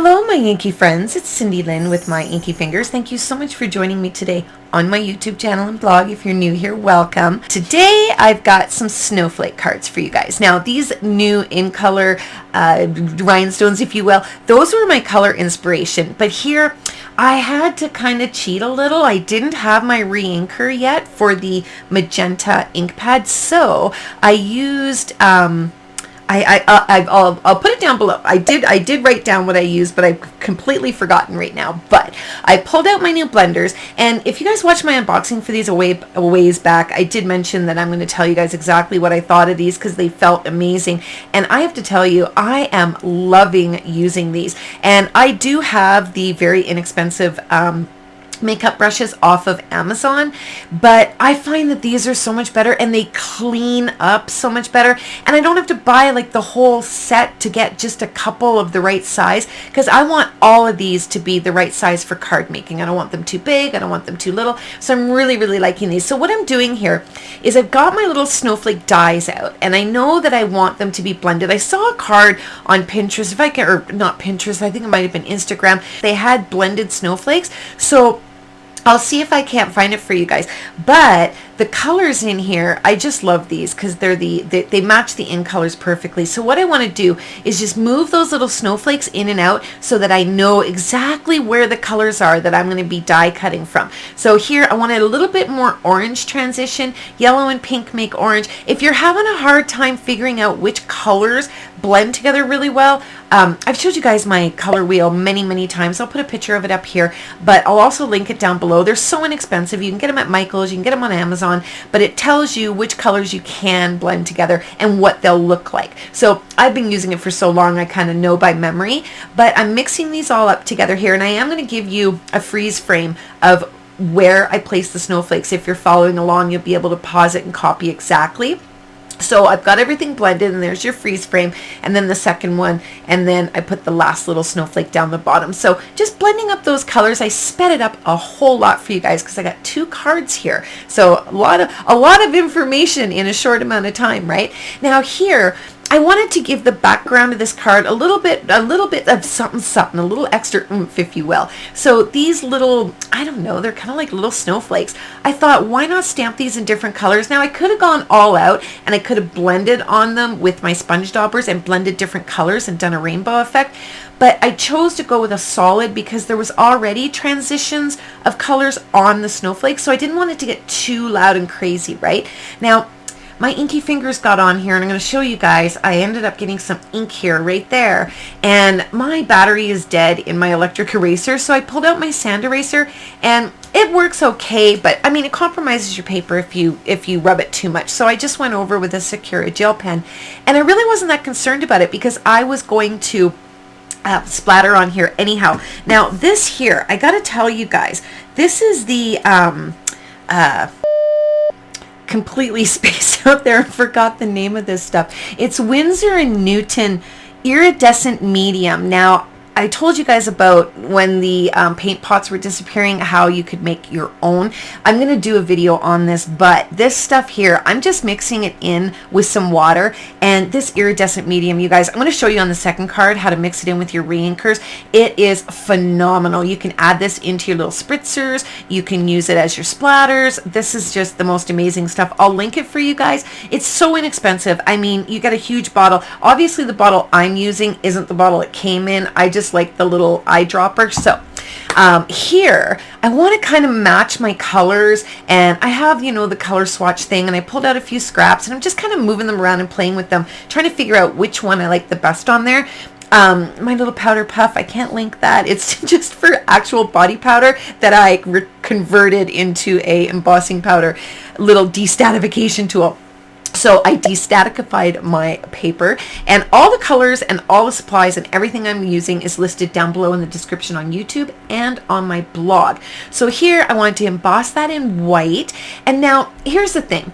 Hello, my inky friends. It's Cindy Lynn with my Inky Fingers. Thank you so much for joining me today on my YouTube channel and blog. If you're new here, welcome. Today, I've got some snowflake cards for you guys. Now, these new in color rhinestones, if you will, those were my color inspiration. But here, I had to kind of cheat a little. I didn't have my Reinker yet for the magenta ink pad, so I used I'll put it down below. I did write down what I used, but I've completely forgotten right now. But I pulled out my new blenders, and if you guys watched my unboxing for these a ways back, I did mention that I'm going to tell you guys exactly what I thought of these because they felt amazing. And I have to tell you, I am loving using these. And I do have the very inexpensive makeup brushes off of Amazon, but I find that these are so much better and they clean up so much better, and I don't have to buy like the whole set to get just a couple of the right size, because I want all of these to be the right size for card making. I don't want them too big, I don't want them too little, so I'm really liking these. So what I'm doing here is I've got my little snowflake dies out, and I know that I want them to be blended. I saw a card on Pinterest, if I can, or not Pinterest, I think it might have been Instagram. They had blended snowflakes, so I'll see if I can't find it for you guys. But the colors in here, I just love these because they match the in colors perfectly. So what I want to do is just move those little snowflakes in and out so that I know exactly where the colors are that I'm going to be die cutting from. So here I wanted a little bit more orange transition. Yellow and pink make orange. If you're having a hard time figuring out which colors blend together really well, I've showed you guys my color wheel many times. I'll put a picture of it up here, but I'll also link it down below. They're so inexpensive. You can get them at Michael's, you can get them on Amazon, but it tells you which colors you can blend together and what they'll look like. So I've been using it for so long, I kind of know by memory, but I'm mixing these all up together here, and I am going to give you a freeze frame of where I place the snowflakes. If you're following along, you'll be able to pause it and copy exactly. So I've got everything blended, and there's your freeze frame, and then the second one, and then I put the last little snowflake down the bottom. So just blending up those colors, I sped it up a whole lot for you guys because I got 2 cards here. So a lot of information in a short amount of time, right? Now here, I wanted to give the background of this card a little bit of something, a little extra oomph, if you will. So these little, I don't know, they're kind of like little snowflakes. I thought, why not stamp these in different colors? Now I could have gone all out and I could have blended on them with my sponge daubers and blended different colors and done a rainbow effect. But I chose to go with a solid because there was already transitions of colors on the snowflakes. So I didn't want it to get too loud and crazy, right? Now, my inky fingers got on here, and I'm going to show you guys. I ended up getting some ink here right there, and my battery is dead in my electric eraser, so I pulled out my sand eraser, and it works okay, but I mean, it compromises your paper if you rub it too much. So I just went over with a Sakura gel pen, and I really wasn't that concerned about it because I was going to splatter on here anyhow. Now this here, I got to tell you guys, this is the completely spaced out there and forgot the name of this stuff. It's Winsor & Newton Iridescent Medium. Now, I told you guys about when the paint pots were disappearing, how you could make your own. I'm going to do a video on this, but this stuff here, I'm just mixing it in with some water, and this iridescent medium, you guys, I'm going to show you on the second card how to mix it in with your Reinkers. It is phenomenal. You can add this into your little spritzers. You can use it as your splatters. This is just the most amazing stuff. I'll link it for you guys. It's so inexpensive. I mean, you get a huge bottle. Obviously, the bottle I'm using isn't the bottle it came in. I just like the little eyedropper. So here I want to kind of match my colors, and I have, you know, the color swatch thing, and I pulled out a few scraps, and I'm just kind of moving them around and playing with them, trying to figure out which one I like the best on there. My little powder puff, I can't link that. It's just for actual body powder that I converted into a embossing powder little destatification tool. So I destatified my paper, and all the colors and all the supplies and everything I'm using is listed down below in the description on YouTube and on my blog. So here I wanted to emboss that in white. And now here's the thing.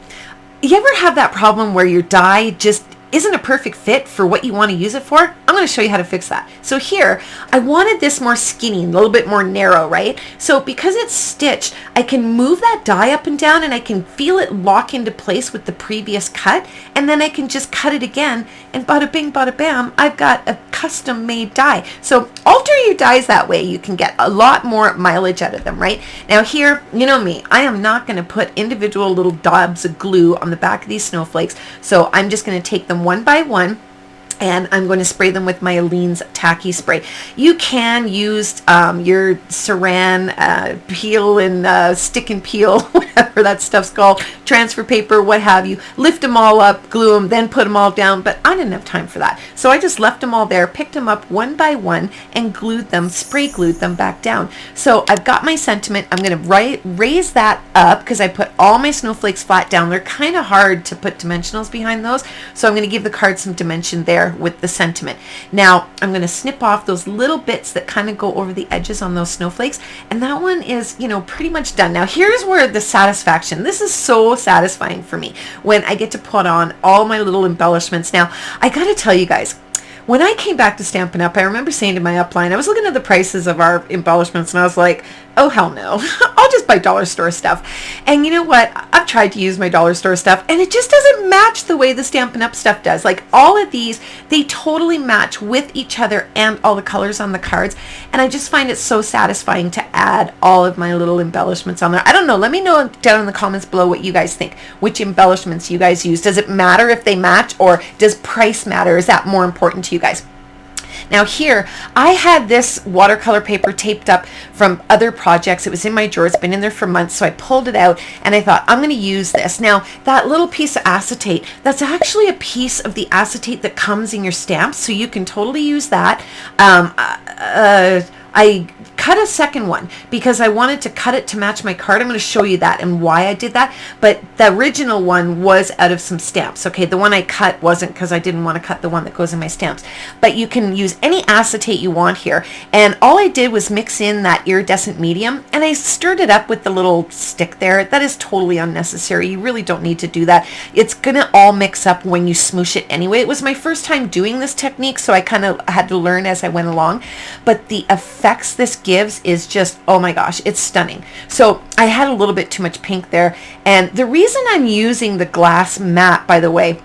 You ever have that problem where your die just isn't a perfect fit for what you want to use it for, I'm going to show you how to fix that. So here, I wanted this more skinny, a little bit more narrow, right? So because it's stitched, I can move that die up and down and I can feel it lock into place with the previous cut, and then I can just cut it again, and bada bing, bada bam, I've got a custom made die. So alter your dies that way. You can get a lot more mileage out of them, right? Now here, you know me, I am not going to put individual little dabs of glue on the back of these snowflakes. So I'm just going to take them one by one, and I'm going to spray them with my Aleene's tacky spray. You can use your saran peel and stick and peel, whatever that stuff's called, transfer paper, what have you. Lift them all up, glue them, then put them all down, but I didn't have time for that. So I just left them all there, picked them up one by one, and glued them, spray glued them back down. So I've got my sentiment. I'm going to raise that up because I put all my snowflakes flat down. They're kind of hard to put dimensionals behind those, so I'm going to give the card some dimension there with the sentiment. Now I'm going to snip off those little bits that kind of go over the edges on those snowflakes, and that one is, you know, pretty much done. Now here's where the satisfaction, this is so satisfying for me when I get to put on all my little embellishments. Now I got to tell you guys, when I came back to Stampin' Up, I remember saying to my upline, I was looking at the prices of our embellishments and I was like, oh hell no, I'll just buy dollar store stuff. And you know what, I've tried to use my dollar store stuff and it just doesn't match the way the Stampin' Up stuff does. Like all of these, they totally match with each other and all the colors on the cards, and I just find it so satisfying to add all of my little embellishments on there. I don't know, let me know down in the comments below what you guys think, which embellishments you guys use. Does it matter if they match, or does price matter? Is that more important to you guys? Now here, I had this watercolor paper taped up from other projects. It was in my drawer. It's been in there for months, so I pulled it out and I thought, I'm going to use this. Now, that little piece of acetate, that's actually a piece of the acetate that comes in your stamps, so you can totally use that. I cut a second one because I wanted to cut it to match my card. I'm going to show you that and why I did that. But the original one was out of some stamps. Okay, the one I cut wasn't, because I didn't want to cut the one that goes in my stamps. But you can use any acetate you want here. And all I did was mix in that iridescent medium, and I stirred it up with the little stick there. That is totally unnecessary. You really don't need to do that. It's going to all mix up when you smoosh it anyway. It was my first time doing this technique, so I kind of had to learn as I went along. But the effects this gives is just, oh my gosh, it's stunning. So I had a little bit too much pink there, and the reason I'm using the glass mat, by the way,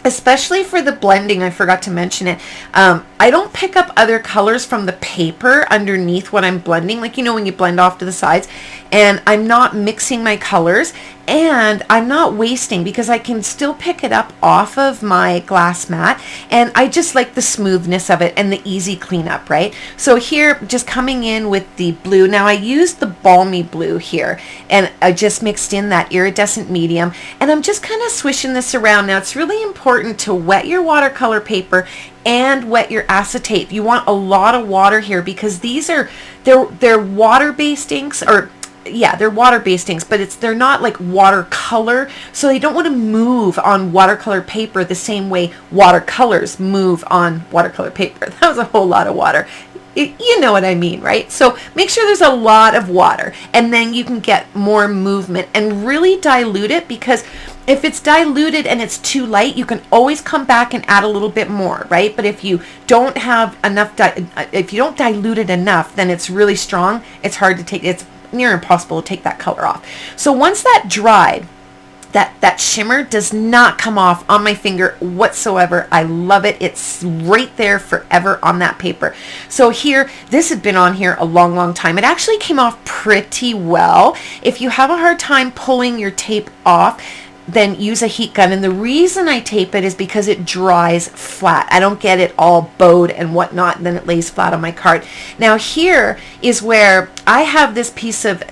especially for the blending, I forgot to mention it, I don't pick up other colors from the paper underneath what I'm blending, like, you know, when you blend off to the sides, and I'm not mixing my colors, and I'm not wasting because I can still pick it up off of my glass mat, and I just like the smoothness of it and the easy cleanup, right? So here, just coming in with the blue. Now I used the balmy blue here, and I just mixed in that iridescent medium, and I'm just kind of swishing this around. Now it's really important to wet your watercolor paper and wet your acetate. You want a lot of water here because these are, they're water-based inks, or yeah, they're water-based inks, but they're not like watercolor, so they don't want to move on watercolor paper the same way watercolors move on watercolor paper. That was a whole lot of water. You know what I mean, right? So make sure there's a lot of water, and then you can get more movement and really dilute it, because if it's diluted and it's too light, you can always come back and add a little bit more, right? But if you don't have enough, if you don't dilute it enough, then it's really strong. It's hard to take, it's near impossible to take that color off. So once that dried, that shimmer does not come off on my finger whatsoever. I love it. It's right there forever on that paper. So here, this had been on here a long, long time. It actually came off pretty well. If you have a hard time pulling your tape off, then use a heat gun. And the reason I tape it is because it dries flat. I don't get it all bowed and whatnot, and then it lays flat on my card. Now here is where I have this piece of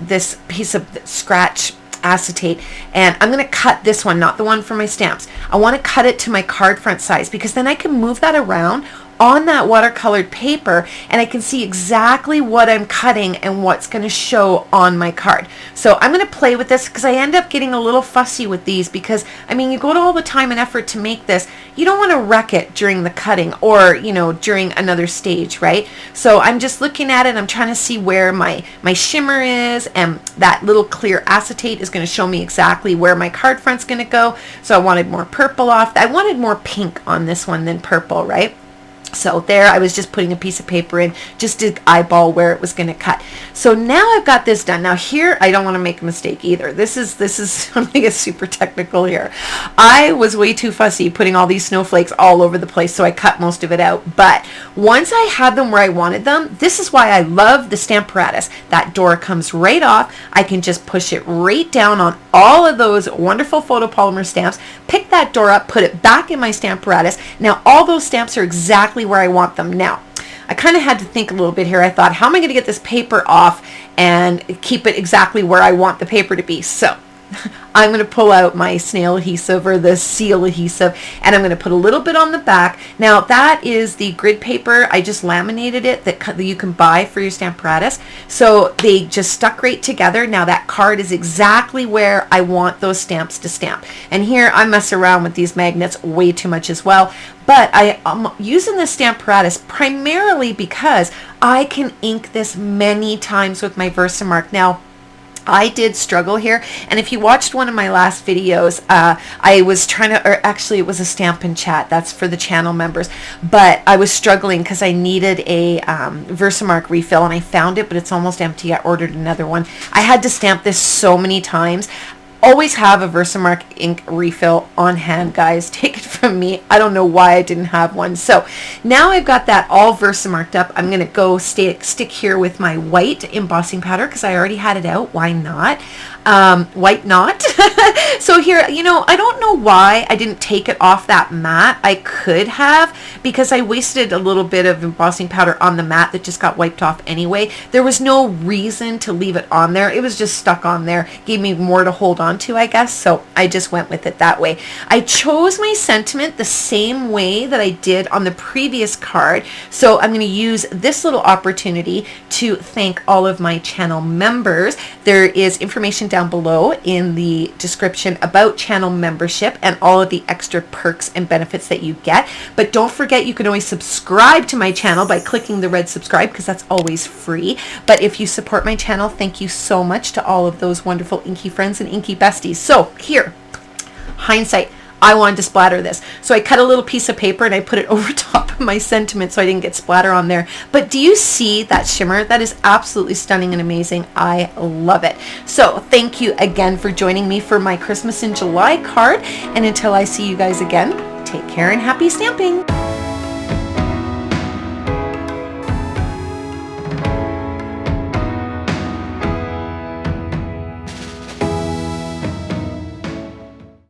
scratch acetate, and I'm going to cut this one, not the one for my stamps. I want to cut it to my card front size, because then I can move that around on that watercolored paper and I can see exactly what I'm cutting and what's going to show on my card. So I'm going to play with this because I end up getting a little fussy with these, because I mean, you go to all the time and effort to make this, you don't want to wreck it during the cutting or, you know, during another stage, right? So I'm just looking at it. I'm trying to see where my shimmer is, and that little clear acetate is going to show me exactly where my card front's going to go. So I wanted more purple off. I wanted more pink on this one than purple, right? So there, I was just putting a piece of paper in just to eyeball where it was going to cut. So now I've got this done. Now here, I don't want to make a mistake either. This is I'm going to get super technical here. I was way too fussy putting all these snowflakes all over the place, so I cut most of it out. But once I had them where I wanted them, this is why I love the Stamparatus. That door comes right off. I can just push it right down on all of those wonderful photopolymer stamps, pick that door up, put it back in my Stamparatus. Now all those stamps are exactly where I want them. Now, I kind of had to think a little bit here. I thought, how am I going to get this paper off and keep it exactly where I want the paper to be? So I'm going to pull out my snail adhesive or the seal adhesive, and I'm going to put a little bit on the back. Now that is the grid paper. I just laminated it that you can buy for your Stamparatus. So they just stuck right together. Now that card is exactly where I want those stamps to stamp. And here I mess around with these magnets way too much as well. But I am using the Stamparatus primarily because I can ink this many times with my Versamark. Now, I did struggle here, and if you watched one of my last videos, I was trying to, or actually it was a Stampin' Chat, that's for the channel members, but I was struggling because I needed a Versamark refill, and I found it, but it's almost empty. I ordered another one. I had to stamp this so many times. Always have a Versamark ink refill on hand, guys. Take it from me. I don't know why I didn't have one. So now I've got that all Versamarked up. I'm going to go stick here with my white embossing powder because I already had it out. Why not? White not. So here, you know, I don't know why I didn't take it off that mat. I could have, because I wasted a little bit of embossing powder on the mat that just got wiped off anyway. There was no reason to leave it on there. It was just stuck on there. Gave me more to hold on to, I guess. So I just went with it that way. I chose my sentiment the same way that I did on the previous card. So I'm going to use this little opportunity to thank all of my channel members. There is information down below in the description about channel membership and all of the extra perks and benefits that you get. But don't forget, you can always subscribe to my channel by clicking the red subscribe, because that's always free. But if you support my channel, thank you so much to all of those wonderful inky friends and inky besties. So here, hindsight, I wanted to splatter this. So I cut a little piece of paper and I put it over top of my sentiment so I didn't get splatter on there. But do you see that shimmer? That is absolutely stunning and amazing. I love it. So thank you again for joining me for my Christmas in July card. And until I see you guys again, take care and happy stamping.